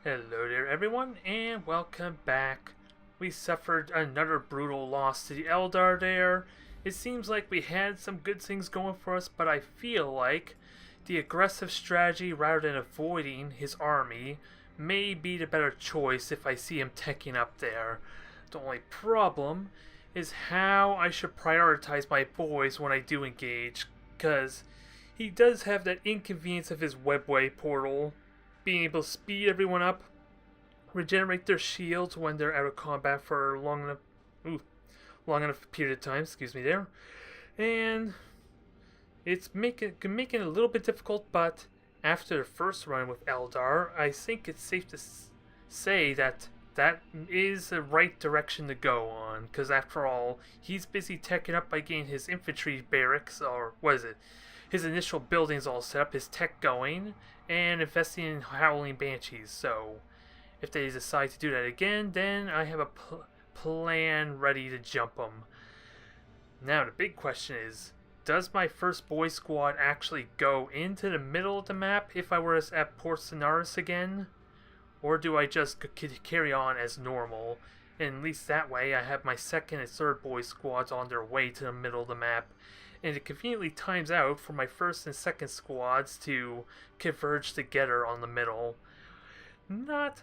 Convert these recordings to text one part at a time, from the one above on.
Hello there everyone, and welcome back. We suffered another brutal loss to the Eldar there. It seems like we had some good things going for us, but I feel like the aggressive strategy rather than avoiding his army may be the better choice if I see him teching up there. The only problem is how I should prioritize my boys when I do engage, because he does have that inconvenience of his webway portal being able to speed everyone up, regenerate their shields when they're out of combat for long enough period of time. Excuse me there, and it's making it a little bit difficult. But after the first run with Eldar, I think it's safe to say that that is the right direction to go on. Because after all, he's busy teching up by getting his infantry barracks, or what is it? His initial buildings all set up, his tech going, and investing in Howling Banshees. So if they decide to do that again, then I have a plan ready to jump them. Now the big question is, does my first boy squad actually go into the middle of the map if I were at Port Sonaris again? Or do I just carry on as normal? And at least that way I have my second and third boy squads on their way to the middle of the map, and it conveniently times out for my first and second squads to converge together on the middle. Not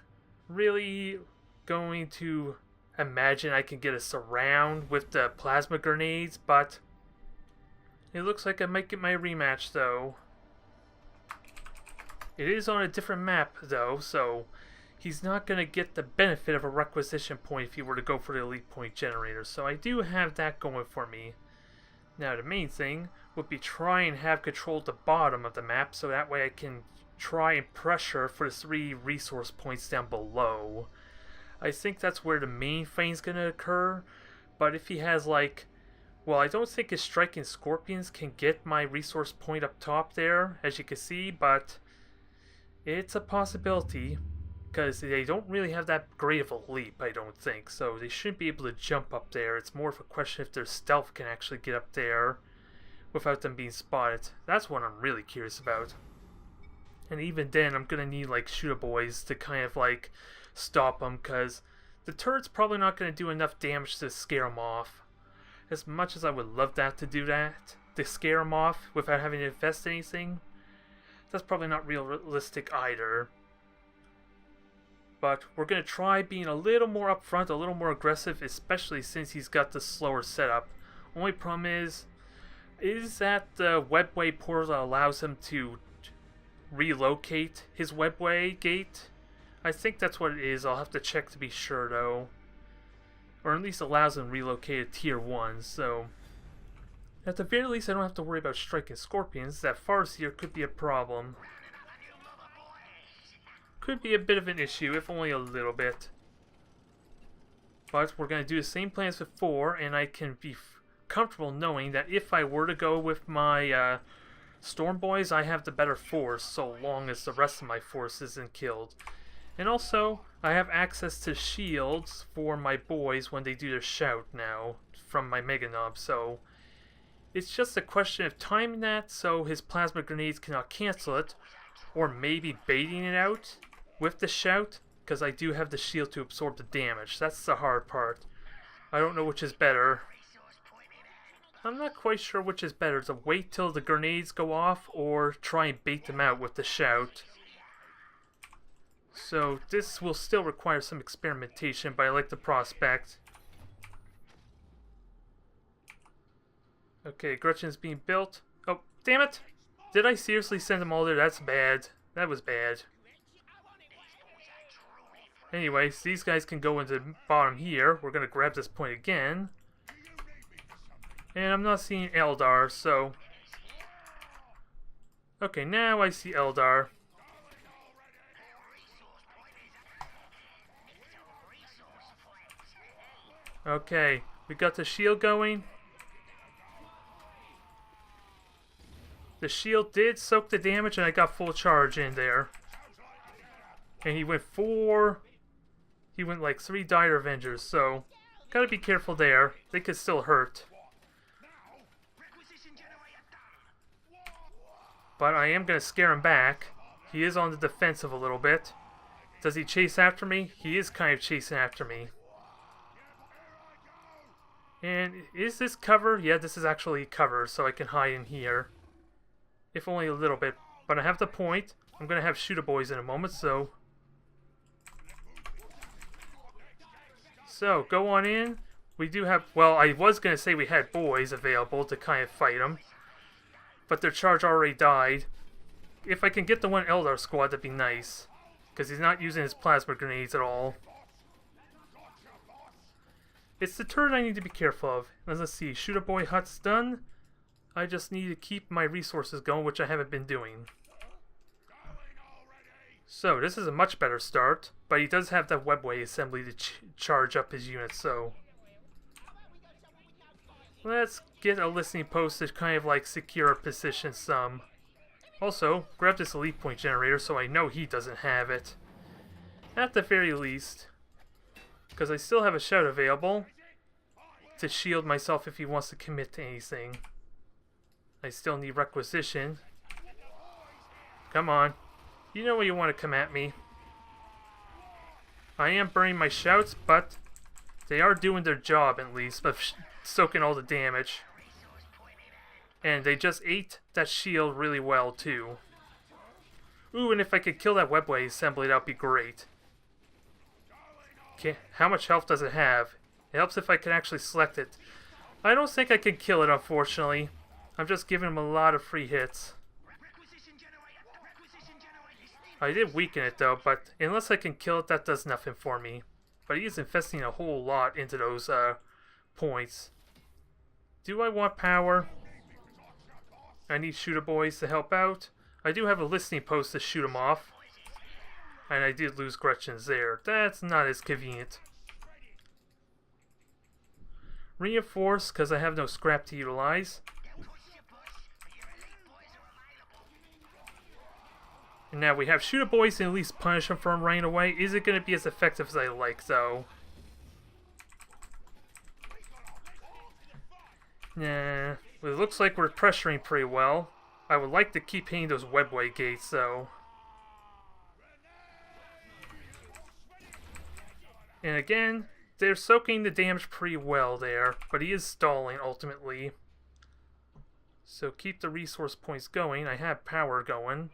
really going to imagine I can get a surround with the plasma grenades, but it looks like I might get my rematch though. It is on a different map though, so he's not going to get the benefit of a requisition point if he were to go for the elite point generator. So I do have that going for me. Now the main thing would be try and have control at the bottom of the map, so that way I can try and pressure for the 3 resource points down below. I think that's where the main fighting's going to occur, but if he has like, well, I don't think his striking scorpions can get my resource point up top there, as you can see, but it's a possibility, because they don't really have that great of a leap, I don't think, so they shouldn't be able to jump up there. It's more of a question if their stealth can actually get up there without them being spotted. That's what I'm really curious about. And even then, I'm gonna need like shooter boys to kind of like stop them, because the turret's probably not gonna do enough damage to scare them off. As much as I would love that to do that, to scare them off without having to invest anything, that's probably not realistic either. But we're going to try being a little more upfront, a little more aggressive, especially since he's got the slower setup. Only problem is that the webway portal allows him to relocate his webway gate? I think that's what it is. I'll have to check to be sure though. Or at least allows him to relocate a tier 1, so at the very least I don't have to worry about striking scorpions. That Farseer could be a problem. Could be a bit of an issue, if only a little bit. But we're going to do the same plan as before, and I can be comfortable knowing that if I were to go with my Storm Boys, I have the better force, so long as the rest of my force isn't killed. And also, I have access to shields for my boys when they do their shout now, from my Mega Knob, so it's just a question of timing that so his plasma grenades cannot cancel it, or maybe baiting it out with the shout, because I do have the shield to absorb the damage. That's the hard part. I don't know which is better. I'm not quite sure which is better, to wait till the grenades go off or try and bait them out with the shout. So this will still require some experimentation, but I like the prospect. Okay, Gretchen's being built. Oh, damn it! Did I seriously send them all there? That's bad. That was bad. Anyways, these guys can go into the bottom here. We're going to grab this point again. And I'm not seeing Eldar, so... Okay, now I see Eldar. Okay, we got the shield going. The shield did soak the damage, and I got full charge in there. And he went like 3 Dire Avengers, so gotta be careful there. They could still hurt. But I am gonna scare him back. He is on the defensive a little bit. Does he chase after me? He is kind of chasing after me. And is this cover? Yeah, this is actually cover, so I can hide in here. If only a little bit. But I have the point. I'm going to have shooter boys in a moment, so... So, go on in. We do have... Well, I was going to say we had boys available to kind of fight them. But their charge already died. If I can get the one Eldar squad, that'd be nice. Because he's not using his plasma grenades at all. It's the turret I need to be careful of. Let's see, shooter boy hut's done. I just need to keep my resources going, which I haven't been doing. So, this is a much better start. But he does have that webway assembly to charge up his units, so... Let's get a listening post to kind of like secure our position some. Also, grab this elite point generator so I know he doesn't have it. At the very least. Because I still have a shout available to shield myself if he wants to commit to anything. I still need requisition. Come on. You know when you want to come at me. I am burning my shouts, but they are doing their job at least of soaking all the damage. And they just ate that shield really well too. Ooh, and if I could kill that webway assembly, that would be great. Okay, how much health does it have? It helps if I can actually select it. I don't think I can kill it, unfortunately. I'm just giving him a lot of free hits. I did weaken it though, but unless I can kill it, that does nothing for me. But he is investing a whole lot into those points. Do I want power? I need shooter boys to help out. I do have a listening post to shoot him off. And I did lose Gretchen's there. That's not as convenient. Reinforce, because I have no scrap to utilize. And now we have shooter boys to at least punish him from running away. Is it going to be as effective as I like, though? Nah. Well, it looks like we're pressuring pretty well. I would like to keep hitting those webway gates, though. And again, they're soaking the damage pretty well there, but he is stalling ultimately. So keep the resource points going. I have power going.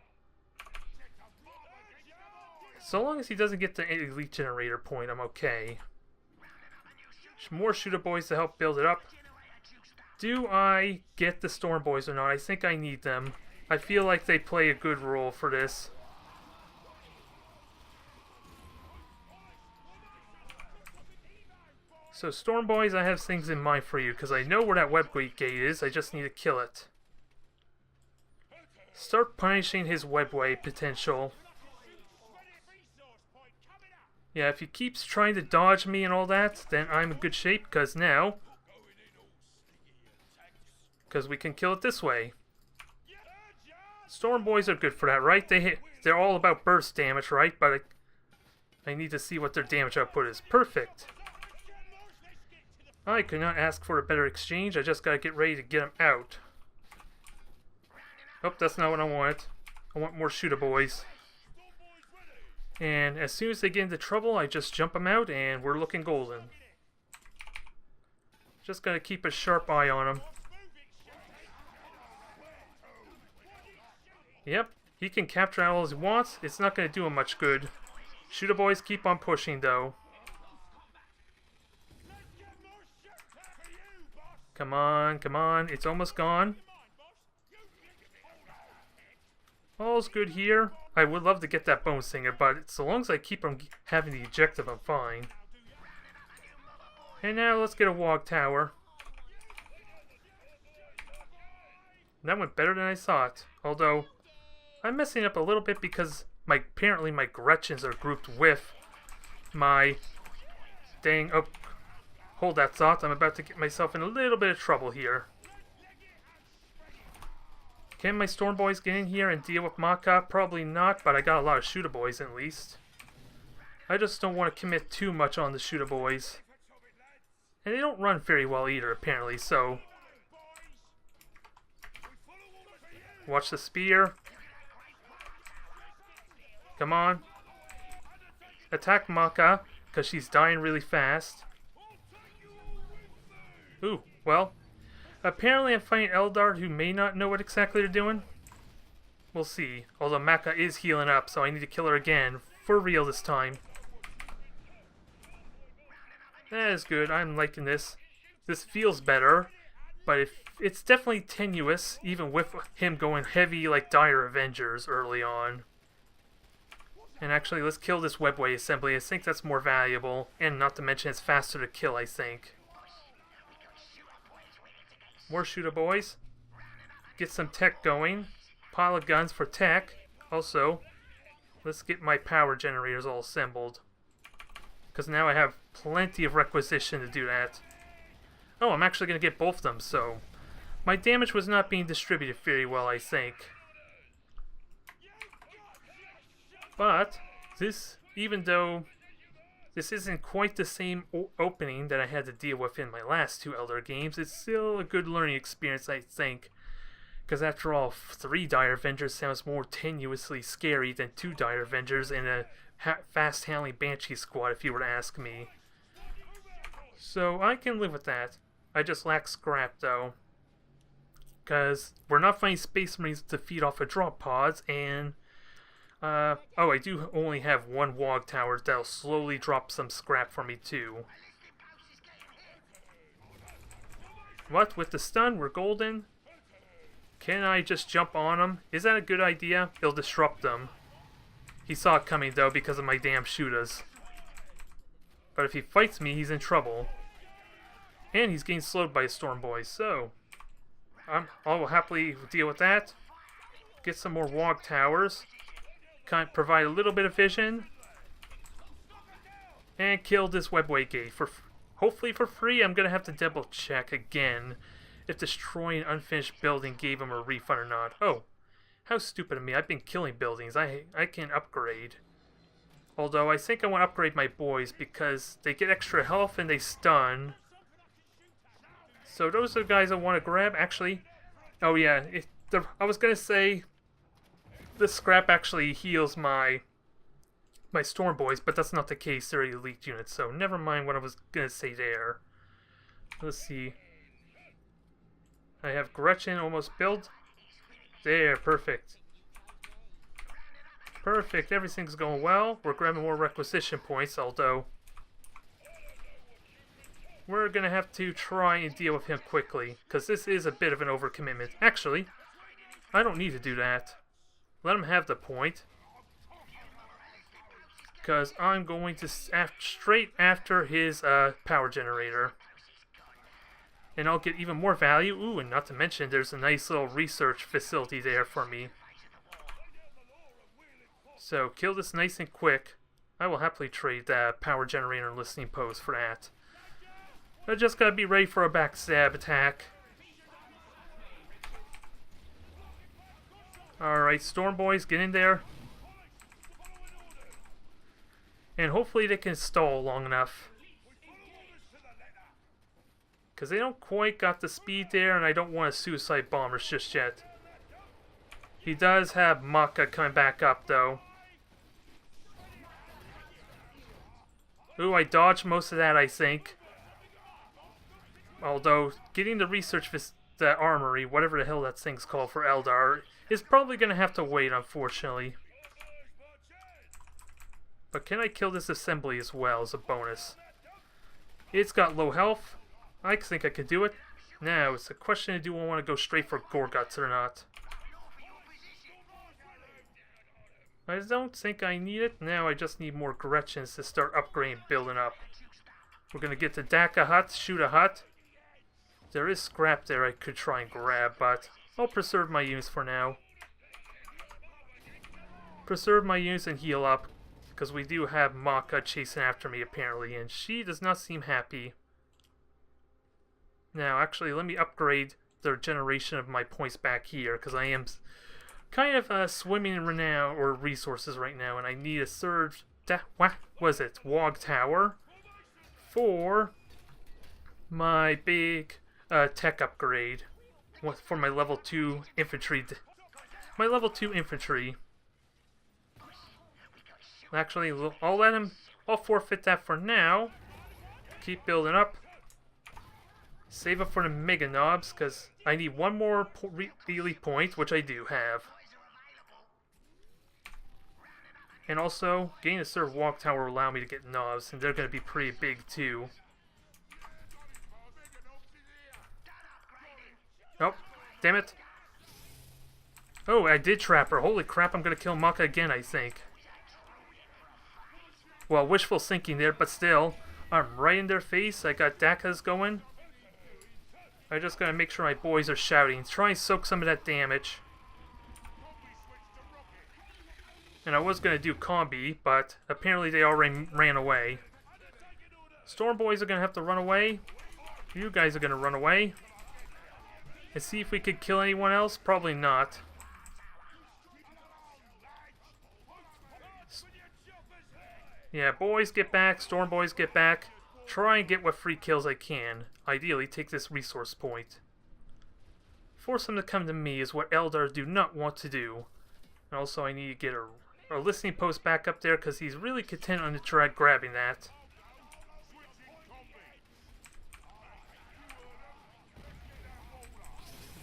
So long as he doesn't get the elite generator point, I'm okay. More shooter boys to help build it up. Do I get the storm boys or not? I think I need them. I feel like they play a good role for this. So storm boys, I have things in mind for you because I know where that webway gate is. I just need to kill it. Start punishing his webway potential. Yeah, if he keeps trying to dodge me and all that, then I'm in good shape because now... Because we can kill it this way. Storm boys are good for that, right? They're all about burst damage, right? But I need to see what their damage output is. Perfect. I could not ask for a better exchange. I just gotta get ready to get them out. Oh, that's not what I want. I want more shooter boys. And as soon as they get into trouble, I just jump them out and we're looking golden. Just gotta keep a sharp eye on them. Yep, he can capture all he wants. It's not going to do him much good. Shooter boys keep on pushing, though. Come on, come on. It's almost gone. All's good here. I would love to get that bone singer, but so long as I keep on having the ejective, I'm fine. And now let's get a Wog Tower. That went better than I thought. Although... I'm messing up a little bit because apparently my Gretchens are grouped with my dang... Oh, hold that thought. I'm about to get myself in a little bit of trouble here. Can my Storm Boys get in here and deal with Maka? Probably not, but I got a lot of Shooter Boys at least. I just don't want to commit too much on the Shooter Boys. And they don't run very well either, apparently, so... Watch the spear. Come on. attack Maka, because she's dying really fast. Ooh, well. Apparently I'm fighting Eldar who may not know what exactly they're doing. We'll see. Although Maka is healing up, so I need to kill her again. For real this time. That is good. I'm liking this. This feels better. But it's definitely tenuous, even with him going heavy like Dire Avengers early on. And actually, let's kill this webway assembly. I think that's more valuable. And not to mention it's faster to kill, I think. More shooter boys. Get some tech going. Pile of guns for tech. Also, let's get my power generators all assembled. Because now I have plenty of requisition to do that. Oh, I'm actually going to get both of them, so... My damage was not being distributed very well, I think. But, this, even though this isn't quite the same opening that I had to deal with in my last two Eldar games, it's still a good learning experience, I think. Because after all, 3 Dire Avengers sounds more tenuously scary than 2 Dire Avengers and a fast-handling Banshee squad, if you were to ask me. So, I can live with that. I just lack scrap, though. Because we're not finding Space Marines to feed off of drop pods, and... oh, I do only have 1 Wog Tower that'll slowly drop some scrap for me, too. What? With the stun, we're golden? Can I just jump on him? Is that a good idea? It'll disrupt them. He saw it coming, though, because of my damn shooters. But if he fights me, he's in trouble. And he's getting slowed by a Storm Boy, so... I will happily deal with that. Get some more Wog Towers. Kind of provide a little bit of vision. And kill this webway gate. Hopefully for free. I'm going to have to double check again if destroying an unfinished building gave him a refund or not. Oh, how stupid of me. I've been killing buildings. I can upgrade. Although I think I want to upgrade my boys because they get extra health and they stun. So those are the guys I want to grab. Actually, oh yeah, I was going to say the scrap actually heals my Storm Boys, but that's not the case. They're elite units, so never mind what I was going to say there. Let's see. I have Gretchen almost built. There, perfect. Perfect, everything's going well. We're grabbing more requisition points, although we're going to have to try and deal with him quickly, because this is a bit of an overcommitment. Actually, I don't need to do that. Let him have the point. Because I'm going to straight after his power generator. And I'll get even more value. Ooh, and not to mention, there's a nice little research facility there for me. So, kill this nice and quick. I will happily trade that power generator and listening post for that. I just gotta be ready for a backstab attack. Alright, Storm Boys, get in there. And hopefully they can stall long enough. Because they don't quite got the speed there, and I don't want a suicide bombers just yet. He does have Maka coming back up, though. Ooh, I dodged most of that, I think. Although, getting the research, the armory, whatever the hell that thing's called for Eldar, is probably going to have to wait, unfortunately. But can I kill this assembly as well as a bonus? It's got low health. I think I could do it. Now, it's a question of do I want to go straight for Gorguts or not. I don't think I need it. Now I just need more Gretchens to start upgrading, building up. We're going to get the Daka hut, shoot a hut. There is scrap there I could try and grab, but I'll preserve my units for now. Preserve my units and heal up, because we do have Maka chasing after me apparently, and she does not seem happy. Now, actually, let me upgrade the generation of my points back here, because I am kind of swimming in renown or resources right now, and I need a third, what was it, Wog Tower for my big tech upgrade for my level 2 infantry. My level 2 infantry. Actually, I'll let him... I'll forfeit that for now. Keep building up. Save up for the Mega Knobs, because I need one more elite point, which I do have. And also, getting a Serve Walk Tower will allow me to get knobs, and they're going to be pretty big too. Oh, damn it. Oh, I did trap her. Holy crap, I'm going to kill Maka again, I think. Well, wishful thinking there, but still. I'm right in their face. I got Dakas going. I just gotta make sure my boys are shouting. Try and soak some of that damage. And I was gonna do combi, but apparently they already ran away. Storm boys are gonna have to run away. You guys are gonna run away. And see if we could kill anyone else? Probably not. Yeah, boys get back, storm boys get back. Try and get what free kills I can. Ideally, take this resource point. Force them to come to me is what Eldar do not want to do. And also, I need to get a listening post back up there because he's really content on the track grabbing that.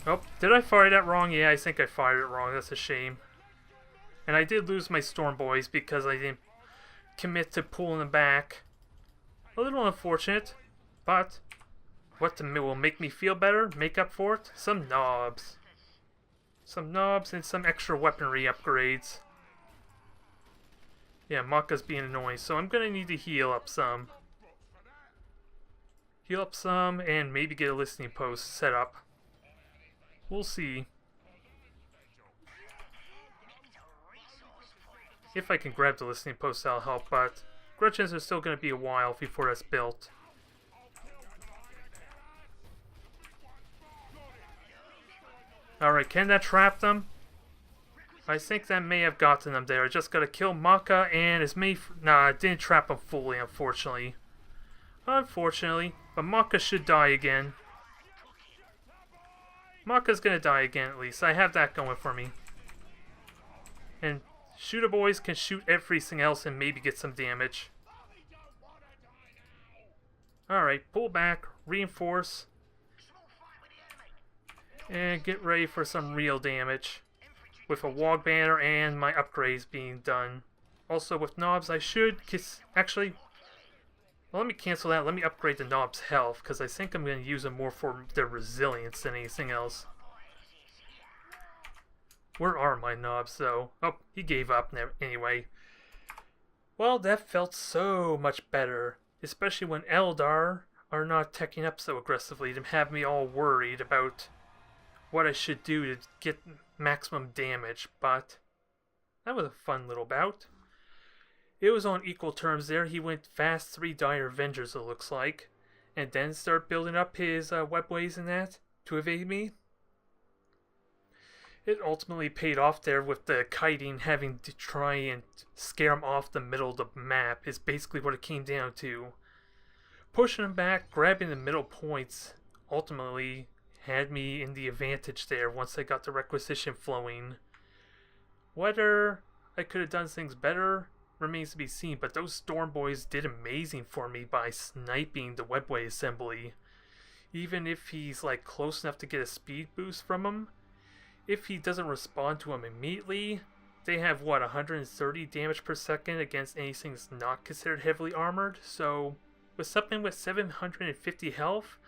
Oh, did I fire that wrong? Yeah, I think I fired it wrong. That's a shame. And I did lose my storm boys because I didn't commit to pulling them back. A little unfortunate, but what will make me feel better, make up for it? Some knobs. Some knobs and some extra weaponry upgrades. Yeah, Maka's being annoying, so I'm gonna need to heal up some. Heal up some and maybe get a listening post set up. We'll see. If I can grab the listening post, that'll help, but Gretchens are still going to be a while before that's built. Alright, can that trap them? I think that may have gotten them there. I just got to kill Maka and it's me. Nah, it didn't trap them fully, unfortunately. Unfortunately, but Maka should die again. Maka's going to die again at least. I have that going for me. And Shooter boys can shoot everything else and maybe get some damage. Alright, pull back, reinforce, and get ready for some real damage. With a wog banner and my upgrades being done. Also with knobs I should actually, well, let me cancel that. Let me upgrade the knob's health because I think I'm going to use them more for their resilience than anything else. Where are my knobs, though? Oh, he gave up anyway. Well, that felt so much better. Especially when Eldar are not teching up so aggressively to have me all worried about what I should do to get maximum damage. But that was a fun little bout. It was on equal terms there. He went fast 3 Dire Avengers, it looks like. And then start building up his webways and that to evade me. It ultimately paid off there with the kiting having to try and scare him off the middle of the map is basically what it came down to. Pushing him back, grabbing the middle points, ultimately had me in the advantage there once I got the requisition flowing. Whether I could have done things better remains to be seen, but those Storm Boys did amazing for me by sniping the webway assembly. Even if he's like close enough to get a speed boost from him, if he doesn't respond to him immediately, they have, what, 130 damage per second against anything that's not considered heavily armored. So, with something with 750 health,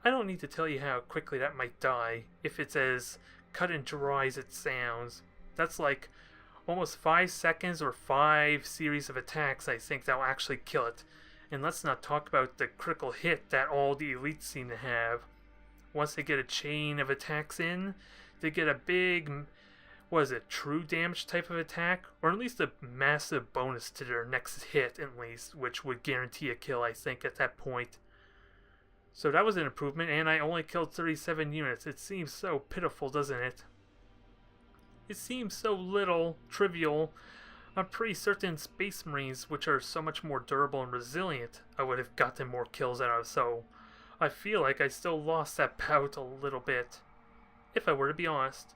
I don't need to tell you how quickly that might die, if it's as cut and dry as it sounds. That's like almost 5 seconds or 5 series of attacks, I think, that will actually kill it. And let's not talk about the critical hit that all the elites seem to have. Once they get a chain of attacks in, they get a big, what is it, true damage type of attack? Or at least a massive bonus to their next hit, at least, which would guarantee a kill, I think, at that point. So that was an improvement, and I only killed 37 units. It seems so pitiful, doesn't it? It seems so little, trivial. I'm pretty certain Space Marines, which are so much more durable and resilient, I would have gotten more kills out of, so I feel like I still lost that bout a little bit. If I were to be honest.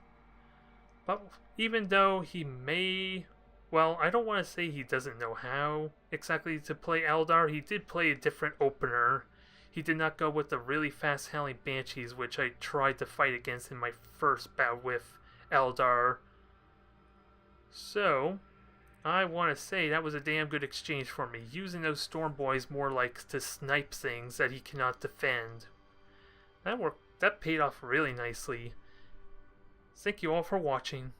But even though he may well, I don't want to say he doesn't know how exactly to play Eldar. He did play a different opener. He did not go with the really fast handling Banshees, which I tried to fight against in my first bout with Eldar. So, I want to say that was a damn good exchange for me, using those Storm Boys more like to snipe things that he cannot defend. That paid off really nicely. Thank you all for watching.